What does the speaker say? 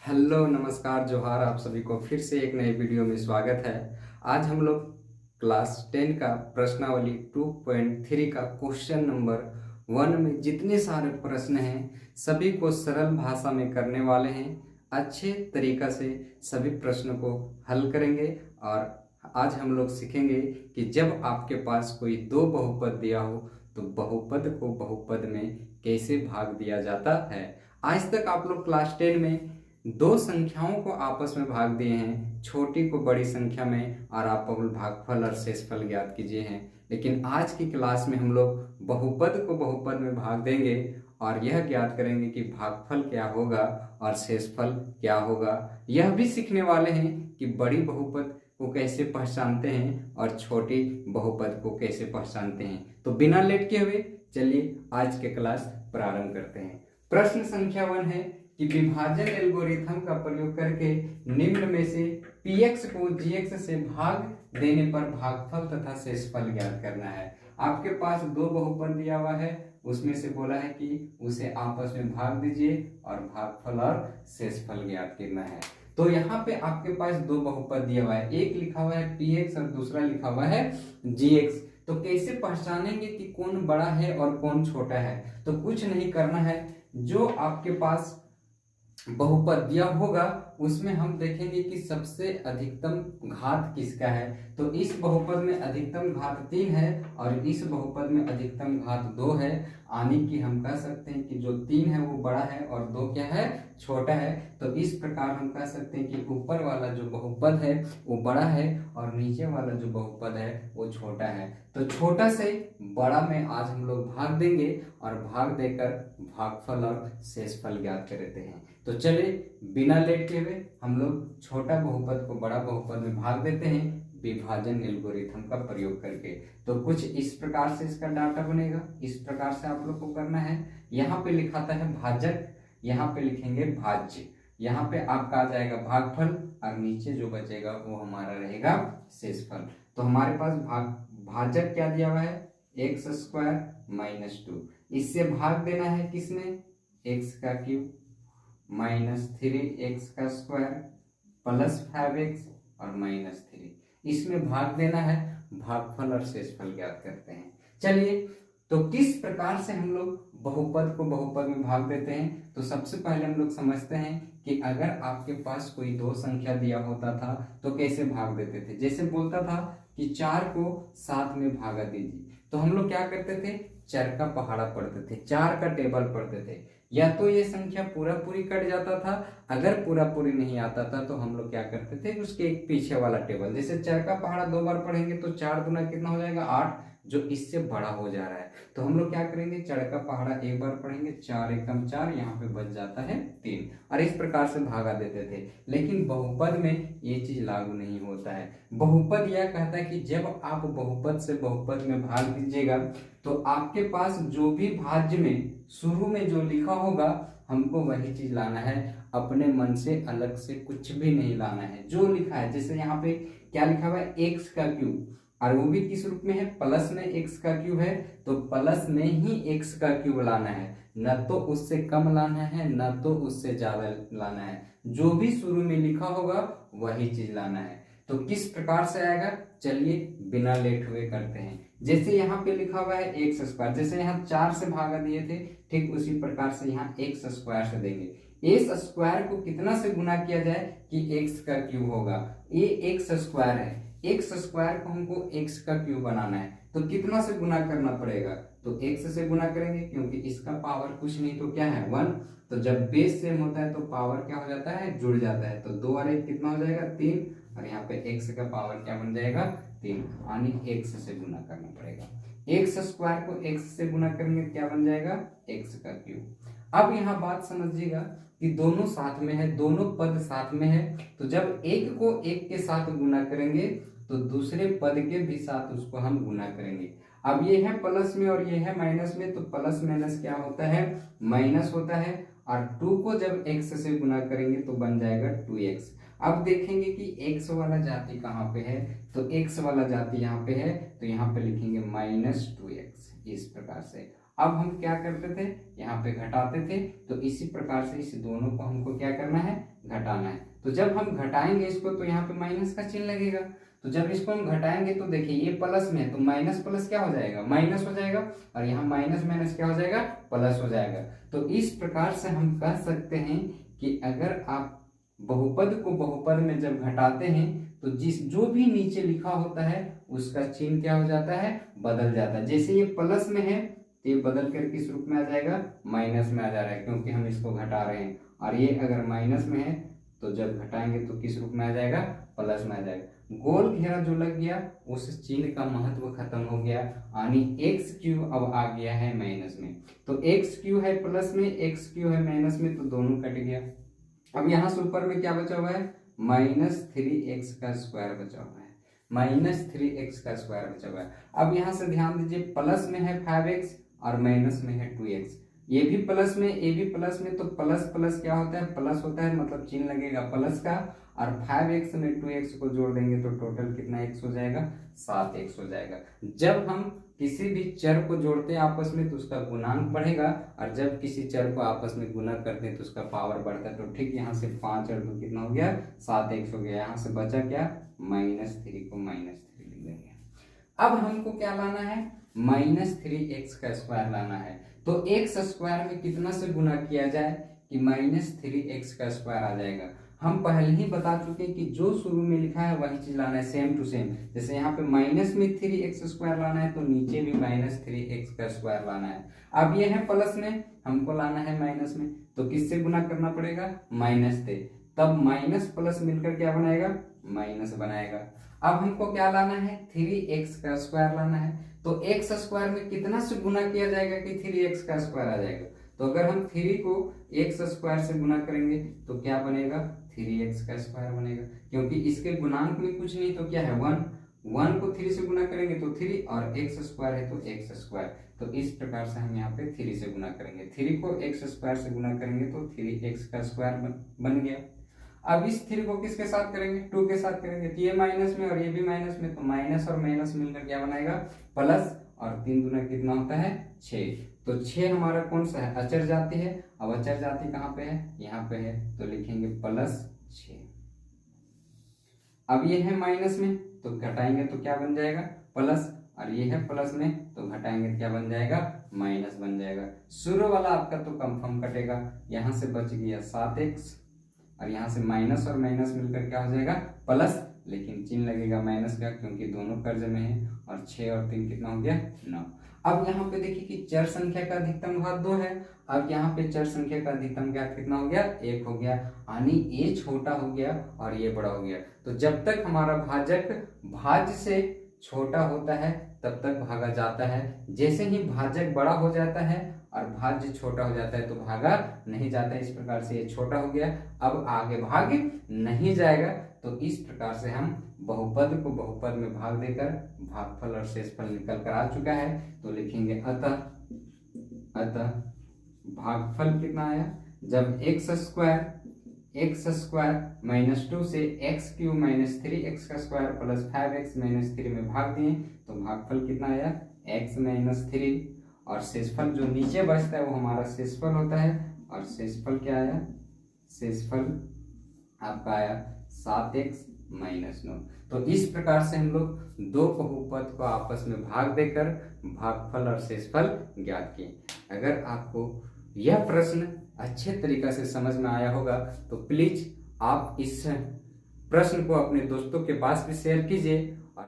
Hello नमस्कार जोहार, आप सभी को फिर से एक नए वीडियो में स्वागत है। आज हम लोग क्लास 10 का प्रश्नावली 2.3 का क्वेश्चन नंबर 1 में जितने सारे प्रश्न हैं सभी को सरल भाषा में करने वाले हैं। अच्छे तरीका से सभी प्रश्नों को हल करेंगे और आज हम लोग सीखेंगे कि जब आपके पास कोई दो बहुपद दिया हो तो बहुपद को बहुपद में कैसे भाग दिया जाता है। आज तक आप लोग क्लास 10 में दो संख्याओं को आपस में भाग दिए हैं, छोटी को बड़ी संख्या में, और आप भागफल और शेषफल ज्ञात कीजिए हैं। लेकिन आज की क्लास में हम लोग बहुपद को बहुपद में भाग देंगे और यह ज्ञात करेंगे कि भागफल क्या होगा और शेषफल क्या होगा। यह भी सीखने वाले हैं कि बड़ी बहुपद को कैसे पहचानते हैं और छोटी बहुपद को कैसे पहचानते हैं। तो बिना लेट के हुए चलिए आज के क्लास प्रारंभ करते हैं। प्रश्न संख्या 1 है कि विभाजन एल्गोरिथम का प्रयोग करके निम्न में से px को gx से भाग देने पर भागफल तथा शेषफल ज्ञात करना है। आपके पास दो बहुपद दिया हुआ है, उसमें से बोला है कि उसे आपस में भाग दीजिए और भागफल और शेषफल ज्ञात करना है। तो यहाँ पे आपके पास दो बहुपद दिया हुआ है, एक लिखा हुआ है px और दूसरा लिखा हुआ है gx। तो कैसे पहचानेंगे कि कौन बड़ा है और कौन छोटा है? तो कुछ नहीं करना है, जो आपके पास बहुपद दिया होगा उसमें हम देखेंगे कि सबसे अधिकतम घात किसका है। तो इस बहुपद में अधिकतम घात 3 है और इस बहुपद में अधिकतम घात 2 है, यानी कि हम कह सकते हैं कि जो 3 है वो बड़ा है और 2 क्या है, छोटा है। तो इस प्रकार हम कह सकते हैं कि ऊपर वाला जो बहुपद है वो बड़ा है और नीचे वाला जो बहुपद है वो छोटा है। तो छोटा से बड़ा में आज हम लोग भाग देंगे और भाग देकर भागफल और शेषफल ज्ञात करते हैं। तो चलिए बिना लेट के हुए हम लोग छोटा बहुपद को बड़ा बहुपद में भाग देते हैं विभाजन एल्गोरिथम का प्रयोग करके। तो कुछ इस प्रकार से इसका डाटा बनेगा, इस प्रकार से आप लोग को करना है। यहाँ पे लिखाता है भाजक, यहाँ पे लिखेंगे भाज्य, यहाँ पे आपका आ जाएगा भागफल और नीचे जो बचेगा वो हमारा रहेगा शेषफल। तो हमारे पास भाजक क्या दिया हुआ है, x² - 2। इससे भाग देना है किसमें, x³ -3x² + 5x और -3। इसमें भाग देना है, भागफल और शेषफल ज्ञात करते हैं। चलिए तो किस प्रकार से हम लोग बहुपद को बहुपद में भाग देते हैं। तो सबसे पहले हम लोग समझते हैं कि अगर आपके पास कोई दो संख्या दिया होता था तो कैसे भाग देते थे। जैसे बोलता था कि 4 को 7 में भागा दीजिए, तो हम लोग क्या करते थे, चर का पहाड़ा पढ़ते थे, 4 का टेबल पढ़ते थे। या तो ये संख्या पूरा पूरी कट जाता था, अगर पूरा पूरी नहीं आता था तो हम लोग क्या करते थे, उसके एक पीछे वाला टेबल, जैसे चर का पहाड़ा 2 बार पढ़ेंगे तो 4 दूना कितना हो जाएगा, 8, जो इससे बड़ा हो जा रहा है। तो हम लोग क्या करेंगे, चढ़ का पहाड़ा एक बार पढ़ेंगे, 4 एकम 4, यहाँ पे बच जाता है 3, और इस प्रकार से भागा देते थे। लेकिन बहुपद में ये चीज लागू नहीं होता है। बहुपद यह कहता है कि जब आप बहुपद से बहुपद में भाग दीजिएगा तो आपके पास जो भी भाज्य में शुरू में जो लिखा होगा हमको वही चीज लाना है, अपने मन से अलग से कुछ भी नहीं लाना है। जो लिखा है, जैसे यहाँ पे क्या लिखा हुआ है, x³ और वो भी किस रूप में है, प्लस में x³ है, तो प्लस में ही x³ लाना है, न तो उससे कम लाना है न तो उससे ज्यादा लाना है। जो भी शुरू में लिखा होगा वही चीज लाना है। तो किस प्रकार से आएगा, चलिए बिना लेट हुए करते हैं। जैसे यहाँ पे लिखा हुआ है x², जैसे यहाँ 4 से भागा दिए थे, ठीक उसी प्रकार से यहाँ x² से देंगे। x² को कितना से गुना किया जाए कि x³ होगा, ये x² है, x² को हमको x³ बनाना है, तो कितना से गुना करना पड़ेगा, तो x से गुना करेंगे क्योंकि इसका पावर कुछ नहीं तो क्या है 1। तो जब बेस सेम होता है तो पावर क्या हो जाता है, जुड़ जाता है। तो 2 और 1 कितना हो जाएगा, 3, और यहाँ पे x का पावर क्या बन जाएगा, 3, यानी x से गुना करना पड़ेगा। x² को x से गुना करेंगे क्या बन जाएगा, x³। अब यहाँ बात समझिएगा कि दोनों साथ में है, दोनों पद साथ में है, तो जब एक को एक के साथ गुना करेंगे तो दूसरे पद के भी साथ उसको हम गुना करेंगे। अब ये है प्लस में और ये है माइनस में, तो प्लस माइनस क्या होता है, माइनस होता है, और 2 को जब x से गुना करेंगे तो बन जाएगा 2x। अब देखेंगे कि x वाला जाति कहाँ पे है, तो x वाला जाति यहाँ पे है, तो यहाँ पे लिखेंगे -2x। इस प्रकार से अब हम क्या करते थे, यहाँ पे घटाते थे, तो इसी प्रकार से इस दोनों को हमको क्या करना है, घटाना घटाना है। तो जब हम घटाएंगे इसको तो यहाँ पे माइनस का चिन्ह लगेगा। तो जब इसको हम घटाएंगे तो देखिए ये प्लस में है तो माइनस प्लस क्या हो जाएगा, माइनस हो जाएगा, और यहाँ माइनस माइनस क्या हो जाएगा, प्लस हो जाएगा। तो इस प्रकार से हम कह सकते हैं कि अगर आप बहुपद को बहुपद में जब घटाते हैं तो जो भी नीचे लिखा होता है उसका चिन्ह क्या हो जाता है, बदल जाता है। जैसे ये प्लस में है तो ये बदल कर किस रूप में आ जाएगा, माइनस में आ जा रहा है, क्योंकि हम इसको घटा रहे हैं। और ये अगर माइनस में है तो जब घटाएंगे तो किस रूप में आ जाएगा, प्लस में आ जाएगा। गोल घेरा जो लग गया उस चिन्ह का महत्व खत्म हो गया, यानी एक्स क्यू अब आ गया है माइनस में। तो एक्स क्यू है प्लस में, एक्स क्यू है माइनस में, तो दोनों कट गया। अब यहाँ से ऊपर में क्या बचा हुआ है, -3x का स्क्वायर बचा हुआ है, -3x का स्क्वायर बचा हुआ है। अब यहाँ से ध्यान दीजिए, प्लस में है 5x और माइनस में है 2x। ये भी प्लस में, ये भी प्लस में, तो प्लस प्लस क्या होता है, प्लस होता है, मतलब चिन्ह लगेगा प्लस का। और 5x में 2x को जोड़ देंगे तो टोटल कितना x हो जाएगा, 7x हो जाएगा। जब हम किसी भी चर को जोड़ते हैं आपस में तो उसका गुणांक बढ़ेगा, और जब किसी चर को आपस में गुना करते हैं तो उसका पावर बढ़ता है। तो ठीक यहाँ से 5 और 2 कितना हो गया, 7x हो गया। यहाँ से बचा क्या, -3 को -3 लिख देंगे। अब हमको क्या लाना है, -3x का स्क्वायर लाना है। तो x स्क्वायर में कितना से गुना किया जाए कि -3x का स्क्वायर आ जाएगा। हम पहले ही बता चुके हैं कि जो शुरू में लिखा है वही चीज लाना है, सेम टू सेम। जैसे यहाँ पे माइनस में 3x स्क्वायर लाना है तो नीचे भी -3x का स्क्वायर लाना है। अब ये है प्लस में, हमको लाना है माइनस में, तो किससे गुना करना पड़ेगा, माइनस से। तब माइनस प्लस मिलकर क्या बनाएगा, माइनस बनाएगा। अब हमको क्या लाना है, 3x का स्क्वायर लाना है। तो x स्क्वायर में कितना से गुना किया जाएगा कि 3x का स्क्वायर आ जाएगा। तो अगर हम 3 को x स्क्वायर से गुना करेंगे तो क्या बनेगा, 3x का स्क्वायर बनेगा, क्योंकि इसके गुणांक में कुछ नहीं तो क्या है 1, 1 को 3 से गुना करेंगे तो 3, और x स्क्वायर है तो x स्क्वायर। तो इस प्रकार से हम यहाँ पे 3 से गुना करेंगे, 3 को x स्क्वायर से गुना करेंगे तो 3x का स्क्वायर बन गया। अब इस 3 को किसके साथ करेंगे, 2 के साथ करेंगे, तो ये माइनस में और ये भी माइनस में, तो माइनस और माइनस मिलकर क्या बनाएगा, प्लस, और 3 दूना कितना होता है, 6। तो 6 हमारा कौन सा है, अचर जाति है। अब अचर जाति कहाँ पे है, यहाँ पे है, तो लिखेंगे +6। अब ये है माइनस में तो घटाएंगे तो क्या बन जाएगा, प्लस, और ये है प्लस में तो घटाएंगे क्या बन जाएगा, माइनस बन जाएगा। शुरू वाला आपका तो कंफर्म कटेगा। यहाँ से बच गया 7x, और यहाँ से माइनस और माइनस मिलकर क्या हो जाएगा, प्लस, लेकिन चिन्ह लगेगा माइनस का क्योंकि दोनों कर्ज में है। और 6 और 3 कितना हो गया, 9। अब यहाँ पे देखिए कि चर संख्या का अधिकतम घात 2 है। अब यहाँ पे चर संख्या का अधिकतम घात कितना हो गया, 1 हो गया, यानी ये छोटा हो गया और ये बड़ा हो गया। तो जब तक हमारा भाजक भाज्य से छोटा होता है तब तक भागा जाता है। जैसे ही भाजक बड़ा हो जाता है और भाज्य छोटा हो जाता है तो भागा नहीं जाता है। इस प्रकार से ये छोटा हो गया, अब आगे भाग नहीं जाएगा। तो इस प्रकार से हम बहुपद को बहुपद में भाग देकर भागफल और शेषफल निकल कर आ चुका है। तो लिखेंगे अतः भागफल कितना आया, जब x स्क्वायर -2 से x³ -3x का स्क्वायर प्लस 5x -3 में भाग दिए तो भागफल कितना आया, x -3, और शेषफल जो नीचे बचता है वो हमारा शेषफल होता है। और शेषफल क्या आया, शेषफल आपका आया 7x - 9। तो इस प्रकार से हम लोग दो बहुपद को आपस में भाग देकर भागफल और शेषफल ज्ञात किए। अगर आपको यह प्रश्न अच्छे तरीके से समझ में आया होगा तो प्लीज आप इस प्रश्न को अपने दोस्तों के पास भी शेयर कीजिए।